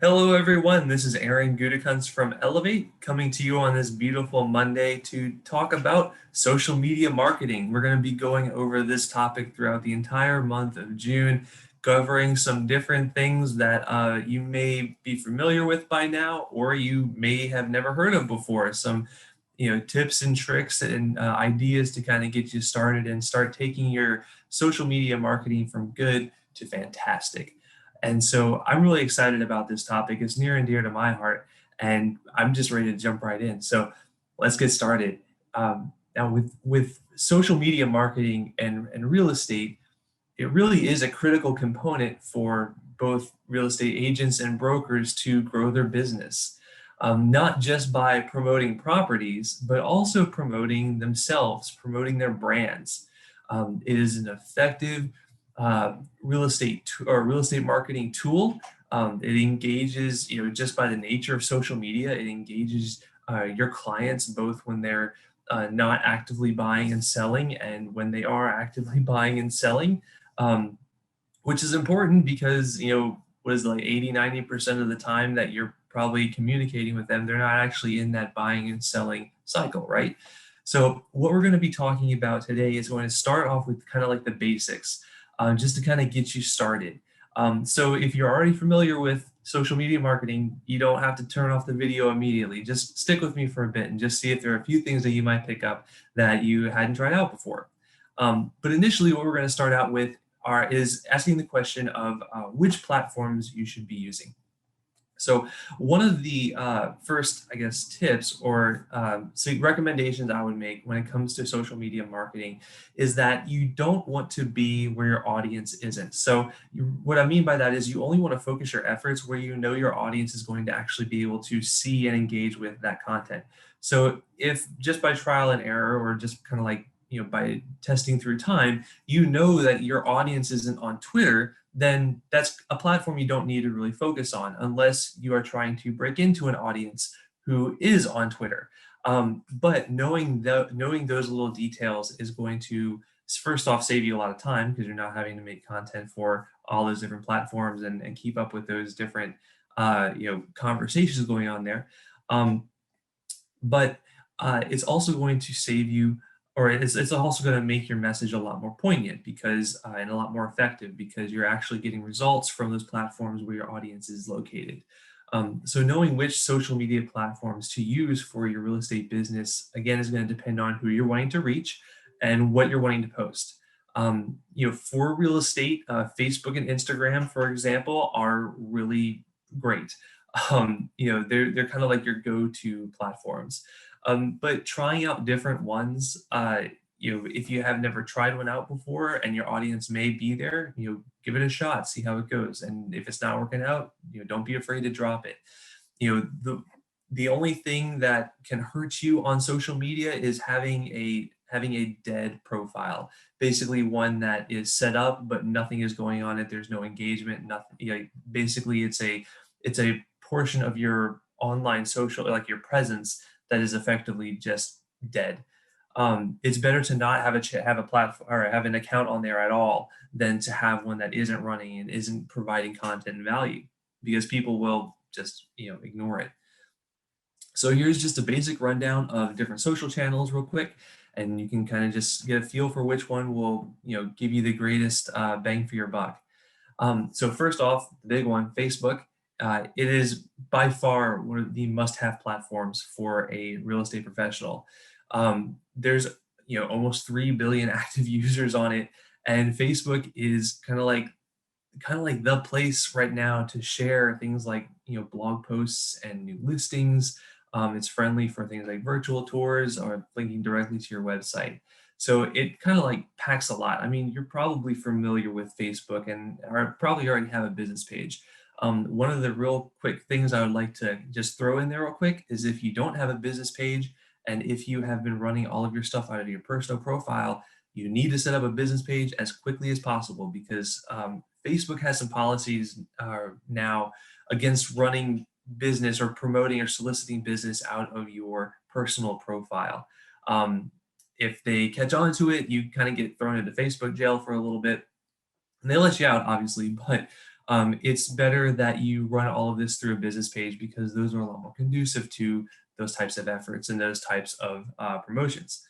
Hello, everyone. This is Aaron Gutekunst from Elevate coming to you on this beautiful Monday to talk about social media marketing. We're going to be going over this topic throughout the entire month of June, covering some different things that you may be familiar with by now, or you may have never heard of before. Some, tips and tricks and ideas to kind of get you started and start taking your social media marketing from good to fantastic. And so I'm really excited about this topic. It's near and dear to my heart, and I'm just ready to jump right in. So let's get started. Now, with social media marketing and real estate, it really is a critical component for both real estate agents and brokers to grow their business, not just by promoting properties, but also promoting themselves, promoting their brands. It is an effective real estate marketing tool. It engages, just by the nature of social media, it engages your clients both when they're not actively buying and selling and when they are actively buying and selling, um, which is important because, what is it, like 80-90% of the time that you're probably communicating with them, they're not actually in that buying and selling cycle, right? So what we're going to be talking about today is going to start off with kind of like the basics, just to kind of get you started. So if you're already familiar with social media marketing, you don't have to turn off the video immediately. Just stick with me for a bit and just see if there are a few things that you might pick up that you hadn't tried out before. But initially, what we're going to start out with is asking the question of which platforms you should be using. So one of the first, I guess, tips or recommendations I would make when it comes to social media marketing is that you don't want to be where your audience isn't. So what I mean by that is you only want to focus your efforts where you know your audience is going to actually be able to see and engage with that content. So if just by trial and error or just kind of like, by testing through time, you know that your audience isn't on Twitter, then that's a platform you don't need to really focus on unless you are trying to break into an audience who is on Twitter. But knowing those little details is going to first off save you a lot of time because you're not having to make content for all those different platforms and keep up with those different conversations going on there. Um, but it's also going to save you, or it's also going to make your message a lot more poignant because and a lot more effective because you're actually getting results from those platforms where your audience is located. So knowing which social media platforms to use for your real estate business, again, is going to depend on who you're wanting to reach and what you're wanting to post. For real estate, Facebook and Instagram, for example, are really great. They're kind of like your go-to platforms. But trying out different ones, if you have never tried one out before and your audience may be there, give it a shot, see how it goes. And if it's not working out, don't be afraid to drop it. The only thing that can hurt you on social media is having a dead profile, basically one that is set up but nothing is going on it. There's no engagement, nothing. Basically, it's a portion of your online social, like your presence, that is effectively just dead. It's better to not have a platform or have an account on there at all than to have one that isn't running and isn't providing content and value because people will just ignore it. So here's just a basic rundown of different social channels real quick, and you can kind of just get a feel for which one will give you the greatest bang for your buck. So first off, the big one, Facebook. It is by far one of the must-have platforms for a real estate professional. There's almost 3 billion active users on it, and Facebook is kind of like the place right now to share things like blog posts and new listings. It's friendly for things like virtual tours or linking directly to your website. So it kind of like packs a lot. I mean, you're probably familiar with Facebook and or probably already have a business page. One of the real quick things I would like to just throw in there real quick is if you don't have a business page and if you have been running all of your stuff out of your personal profile, you need to set up a business page as quickly as possible because Facebook has some policies now against running business or promoting or soliciting business out of your personal profile. Um, if they catch on to it, you kind of get thrown into Facebook jail for a little bit. And they let you out, obviously, but it's better that you run all of this through a business page because those are a lot more conducive to those types of efforts and those types of promotions.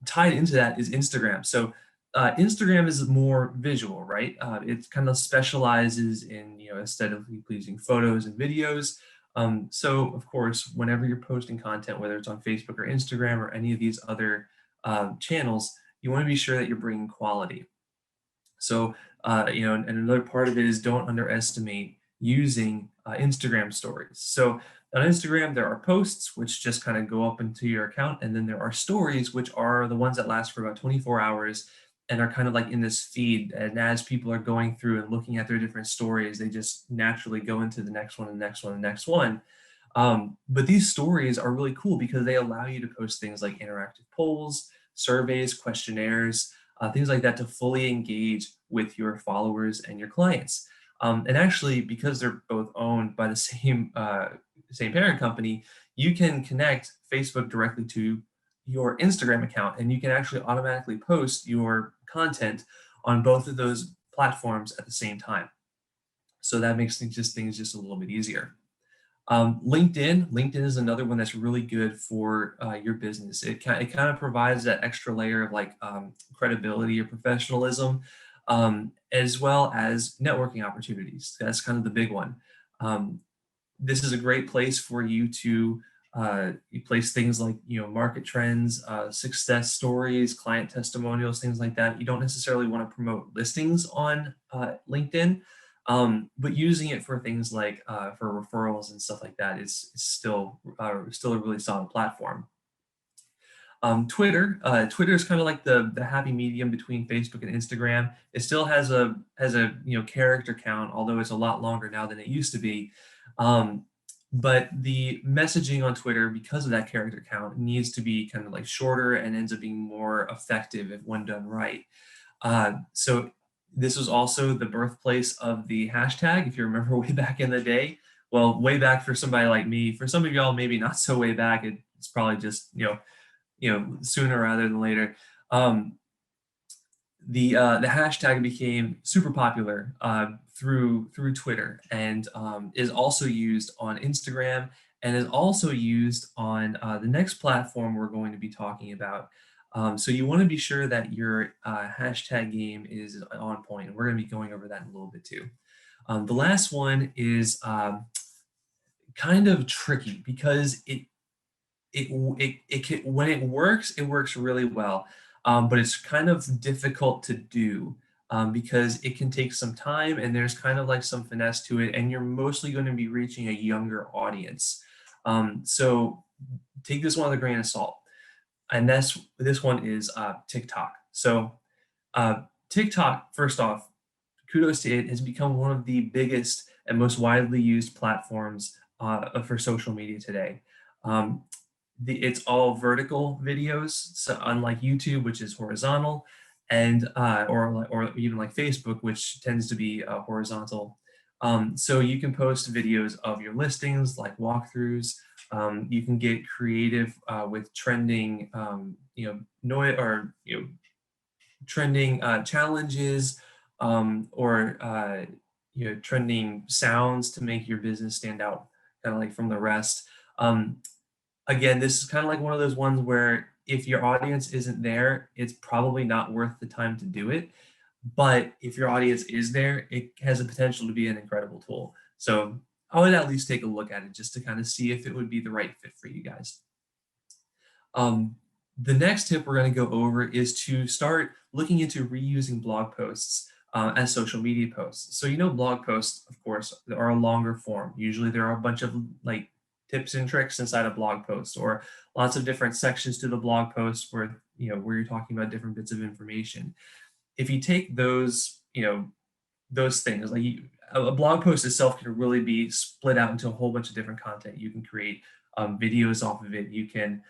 Tied into that is Instagram. So Instagram is more visual, right? It kind of specializes in aesthetically pleasing photos and videos. So of course, whenever you're posting content, whether it's on Facebook or Instagram or any of these other channels, you want to be sure that you're bringing quality. So, and another part of it is don't underestimate using Instagram stories. So on Instagram, there are posts which just kind of go up into your account, and then there are stories, which are the ones that last for about 24 hours and are kind of like in this feed. And as people are going through and looking at their different stories, they just naturally go into the next one, and the next one, and the next one. But these stories are really cool because they allow you to post things like interactive polls, surveys, questionnaires, things like that to fully engage with your followers and your clients. And actually, because they're both owned by the same parent company, you can connect Facebook directly to your Instagram account, and you can actually automatically post your content on both of those platforms at the same time. So that makes things just a little bit easier. LinkedIn is another one that's really good for your business. It kind of provides that extra layer of like credibility or professionalism, as well as networking opportunities. That's kind of the big one. This is a great place for you to you place things like market trends, success stories, client testimonials, things like that. You don't necessarily want to promote listings on LinkedIn, but using it for things like for referrals and stuff like that is still a really solid platform. Twitter is kind of like the happy medium between Facebook and Instagram. It still has a character count, although it's a lot longer now than it used to be. Um, but the messaging on Twitter, because of that character count, needs to be kind of like shorter and ends up being more effective if when done right. So this was also the birthplace of the hashtag, if you remember way back in the day. Well, way back for somebody like me. For some of y'all, maybe not so way back. It's probably just sooner rather than later. The hashtag became super popular through Twitter, and is also used on Instagram, and is also used on the next platform we're going to be talking about. So you want to be sure that your hashtag game is on point, and we're going to be going over that in a little bit too. The last one is kind of tricky because it can, when it works really well, but it's kind of difficult to do because it can take some time, and there's kind of like some finesse to it, and you're mostly going to be reaching a younger audience. So take this one with a grain of salt, and this one is TikTok. So TikTok, first off, kudos to it, has become one of the biggest and most widely used platforms for social media today. Um, it's all vertical videos, so unlike YouTube, which is horizontal, and or even like Facebook, which tends to be horizontal. So you can post videos of your listings, like walkthroughs. You can get creative with trending, noise or trending challenges, or trending sounds to make your business stand out, kind of like from the rest. Um, Again, this is kind of like one of those ones where if your audience isn't there, it's probably not worth the time to do it. But if your audience is there, it has the potential to be an incredible tool. So I would at least take a look at it just to kind of see if it would be the right fit for you guys. Um, the next tip we're going to go over is to start looking into reusing blog posts as social media posts. So, blog posts, of course, are a longer form. Usually there are a bunch of like tips and tricks inside a blog post, or lots of different sections to the blog post where you're talking about different bits of information. If you take those things, like a blog post itself can really be split out into a whole bunch of different content. You can create videos off of it. You can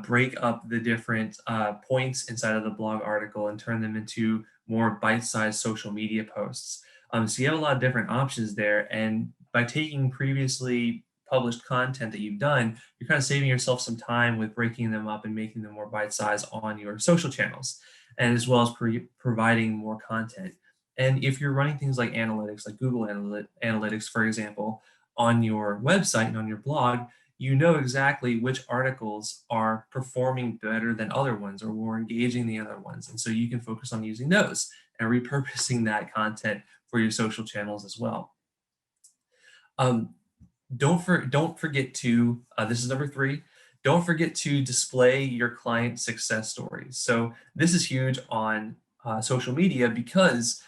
break up the different points inside of the blog article and turn them into more bite-sized social media posts. So you have a lot of different options there. And by taking previously published content that you've done, you're kind of saving yourself some time with breaking them up and making them more bite-sized on your social channels, and as well as providing more content. And if you're running things like analytics, like Google Analytics, for example, on your website and on your blog, you know exactly which articles are performing better than other ones or more engaging than other ones. And so you can focus on using those and repurposing that content for your social channels as well. Um, don't forget to this is number 3. Don't forget to display your client success stories. So this is huge on social media because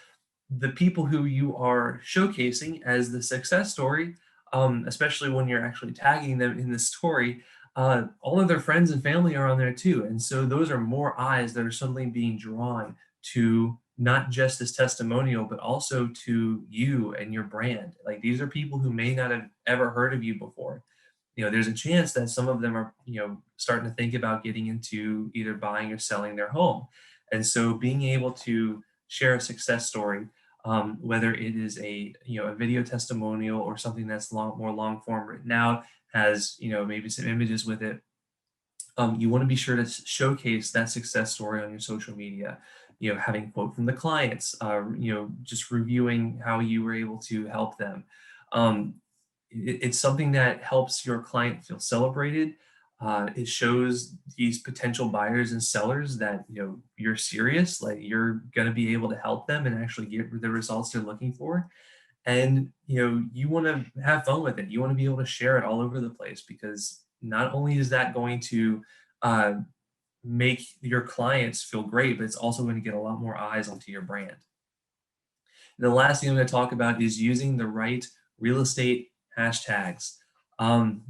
the people who you are showcasing as the success story, especially when you're actually tagging them in the story, all of their friends and family are on there too. And so those are more eyes that are suddenly being drawn to not just this testimonial, but also to you and your brand. Like these are people who may not have ever heard of you before. There's a chance that some of them are, starting to think about getting into either buying or selling their home. And so being able to share a success story, whether it is a video testimonial or something that's more long form written out, has, maybe some images with it. You want to be sure to showcase that success story on your social media. Having a quote from the clients, just reviewing how you were able to help them. It's something that helps your client feel celebrated. It shows these potential buyers and sellers that you're serious, like you're going to be able to help them and actually get the results they're looking for. And you want to have fun with it. You want to be able to share it all over the place, because not only is that going to uh, make your clients feel great, but it's also going to get a lot more eyes onto your brand. And the last thing I'm going to talk about is using the right real estate hashtags. Um,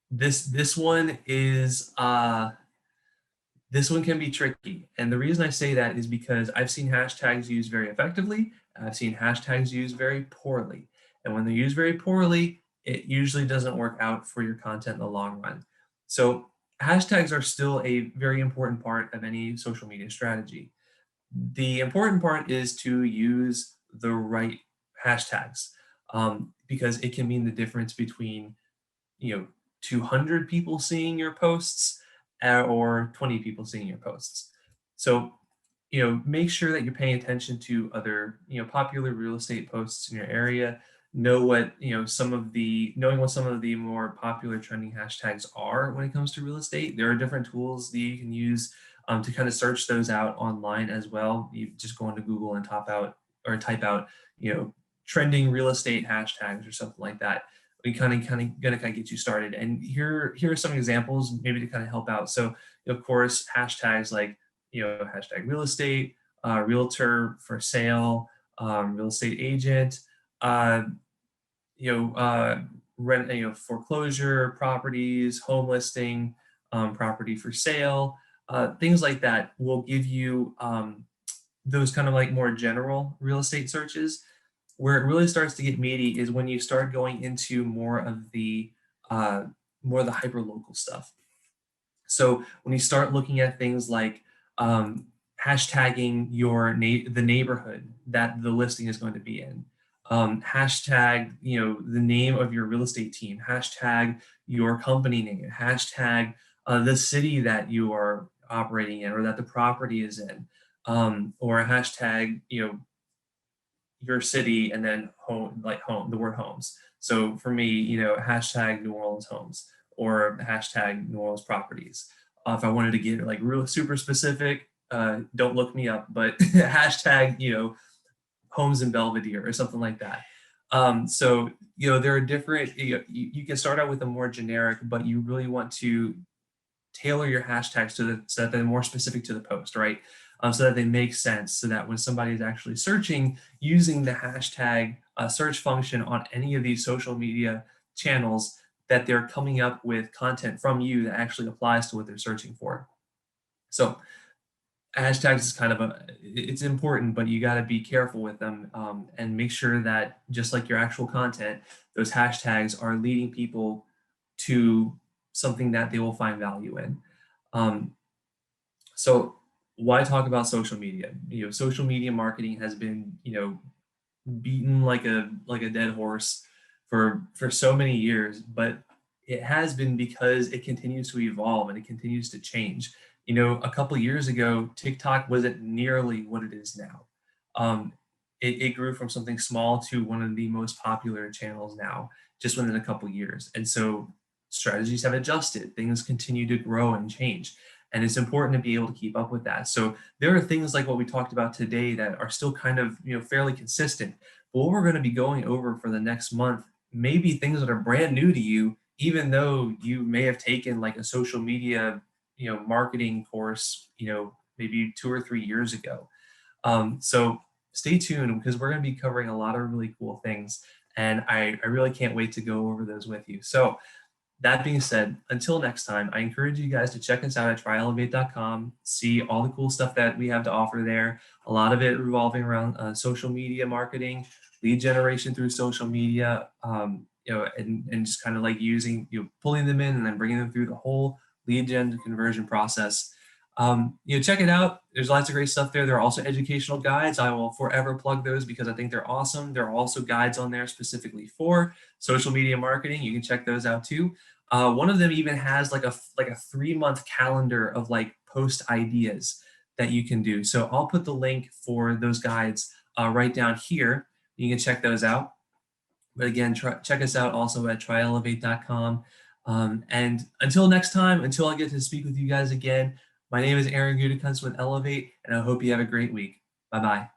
this one is this one can be tricky, and the reason I say that is because I've seen hashtags used very effectively, and I've seen hashtags used very poorly. And when they're used very poorly, it usually doesn't work out for your content in the long run. So hashtags are still a very important part of any social media strategy. The important part is to use the right hashtags, because it can mean the difference between 200 people seeing your posts, or 20 people seeing your posts. So make sure that you're paying attention to other popular real estate posts in your area. Know what knowing what some of the more popular trending hashtags are when it comes to real estate. There are different tools that you can use to kind of search those out online as well. You just go into Google and type out trending real estate hashtags or something like that. We gonna get you started. And here are some examples maybe to kind of help out. So of course, hashtags like hashtag real estate, realtor for sale, real estate agent, uh, rent, foreclosure properties, home listing, property for sale, things like that will give you those kind of like more general real estate searches. Where it really starts to get meaty is when you start going into uh, more of the hyper local stuff. So when you start looking at things like hashtagging the neighborhood that the listing is going to be in, hashtag the name of your real estate team, hashtag your company name, hashtag the city that you are operating in or that the property is in, or hashtag your city and then home, like home, the word homes. So for me, hashtag New Orleans homes or hashtag New Orleans properties. If I wanted to get like real super specific, don't look me up, but hashtag, homes in Belvedere or something like that. So, there are different, you can start out with a more generic, but you really want to tailor your hashtags so that they're more specific to the post, right? So that they make sense, so that when somebody is actually searching using the hashtag search function on any of these social media channels, that they're coming up with content from you that actually applies to what they're searching for. So hashtags is it's important, but you got to be careful with them, and make sure that just like your actual content, those hashtags are leading people to something that they will find value in. Um, so why talk about social media? Social media marketing has been, beaten like a dead horse for so many years, but it has been because it continues to evolve and it continues to change. A couple years ago, TikTok wasn't nearly what it is now. Um, it grew from something small to one of the most popular channels now, just within a couple years. And so strategies have adjusted, things continue to grow and change. And it's important to be able to keep up with that. So there are things like what we talked about today that are still kind of, fairly consistent. But what we're going to be going over for the next month may be things that are brand new to you, even though you may have taken like a social media, marketing course, maybe 2 or 3 years ago. So stay tuned because we're going to be covering a lot of really cool things. And I really can't wait to go over those with you. So that being said, until next time, I encourage you guys to check us out at tryelevate.com, see all the cool stuff that we have to offer there. A lot of it revolving around social media marketing, lead generation through social media, and just kind of like using, pulling them in and then bringing them through the whole lead gen to conversion process. Check it out. There's lots of great stuff there. There are also educational guides. I will forever plug those because I think they're awesome. There are also guides on there specifically for social media marketing. You can check those out too. One of them even has like a 3-month calendar of like post ideas that you can do. So I'll put the link for those guides right down here. You can check those out. But again, check us out also at tryelevate.com. And until next time, until I get to speak with you guys again, my name is Aaron Gutekunst with Elevate, and I hope you have a great week. Bye-bye.